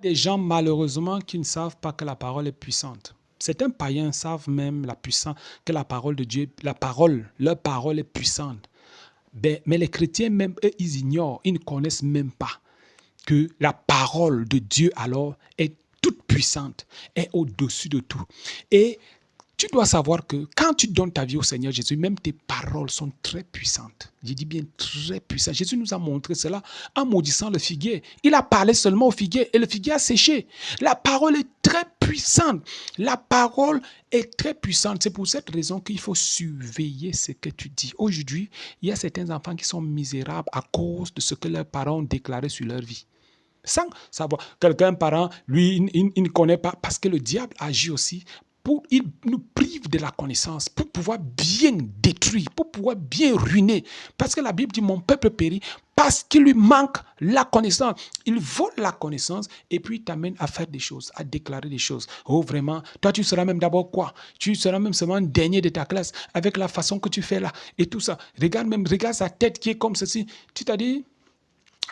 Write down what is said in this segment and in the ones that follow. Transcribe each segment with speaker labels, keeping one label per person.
Speaker 1: Des gens, malheureusement, qui ne savent pas que la parole est puissante. Certains païens savent même que la parole de Dieu, leur parole est puissante. Mais les chrétiens, même eux, ils ignorent, ils ne connaissent même pas que la parole de Dieu, alors, est toute puissante, est au-dessus de tout. Et tu dois savoir que quand tu donnes ta vie au Seigneur Jésus, même tes paroles sont très puissantes. Je dis bien très puissantes. Jésus nous a montré cela en maudissant le figuier. Il a parlé seulement au figuier et le figuier a séché. La parole est très puissante. La parole est très puissante. C'est pour cette raison qu'il faut surveiller ce que tu dis. Aujourd'hui, il y a certains enfants qui sont misérables à cause de ce que leurs parents ont déclaré sur leur vie. Sans savoir, quelqu'un parent, lui, il ne connaît pas parce que le diable agit aussi. Il nous prive de la connaissance pour pouvoir bien détruire, pour pouvoir bien ruiner. Parce que la Bible dit, mon peuple périt parce qu'il lui manque la connaissance. Il vole la connaissance et puis il t'amène à faire des choses, à déclarer des choses. Oh vraiment, toi tu seras même d'abord quoi? Tu seras même seulement dernier de ta classe avec la façon que tu fais là et tout ça. Regarde sa tête qui est comme ceci. Tu t'as dit...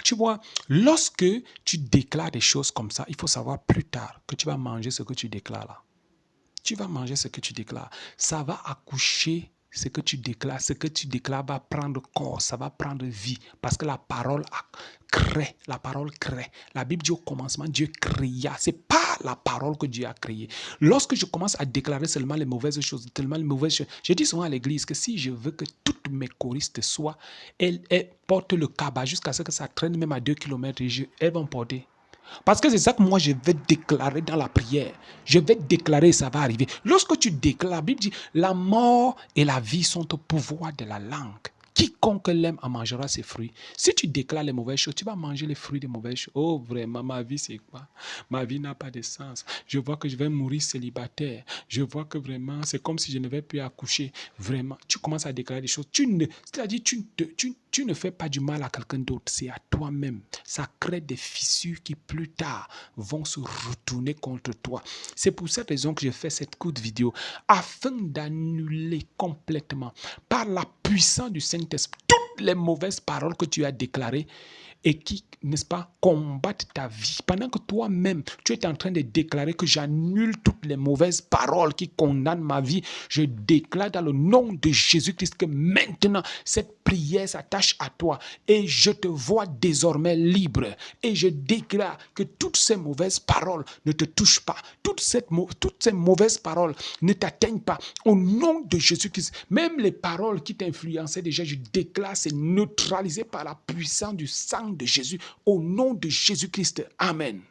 Speaker 1: Tu vois, lorsque tu déclares des choses comme ça, il faut savoir plus tard que tu vas manger ce que tu déclares là. Tu vas manger ce que tu déclares. Ça va accoucher ce que tu déclares. Ce que tu déclares va prendre corps, ça va prendre vie. Parce que la parole crée. La parole crée. La Bible dit au commencement, Dieu créa. Ce n'est pas la parole que Dieu a créée. Lorsque je commence à déclarer seulement les mauvaises choses, je dis souvent à l'église que si je veux que toutes mes choristes soient, elles portent le cabas jusqu'à ce que ça traîne même à 2 km, elles vont porter. Parce que c'est ça que moi je vais déclarer dans la prière. Je vais déclarer, ça va arriver. Lorsque tu déclares, la Bible dit, la mort et la vie sont au pouvoir de la langue. Quiconque l'aime en mangera ses fruits. Si tu déclares les mauvaises choses, tu vas manger les fruits des mauvaises choses. Oh vraiment, ma vie c'est quoi? Ma vie n'a pas de sens. Je vois que je vais mourir célibataire. Je vois que vraiment, c'est comme si je ne vais plus accoucher. Vraiment, tu commences à déclarer des choses. C'est-à-dire, tu ne fais pas du mal à quelqu'un d'autre, c'est à toi-même. Ça crée des fissures qui plus tard vont se retourner contre toi. C'est pour cette raison que j'ai fait cette courte vidéo, afin d'annuler complètement, par la puissance du Saint-Esprit, toutes les mauvaises paroles que tu as déclarées et qui, n'est-ce pas, combattent ta vie. Pendant que toi-même, tu es en train de déclarer que j'annule toutes les mauvaises paroles qui condamnent ma vie, je déclare dans le nom de Jésus-Christ que maintenant, cette prière s'attache à toi et je te vois désormais libre. Et je déclare que toutes ces mauvaises paroles ne te touchent pas. Toutes ces mauvaises paroles ne t'atteignent pas. Au nom de Jésus-Christ, même les paroles qui t'influençaient déjà, je déclare, c'est neutralisé par la puissance du sang de Jésus. Au nom de Jésus-Christ. Amen.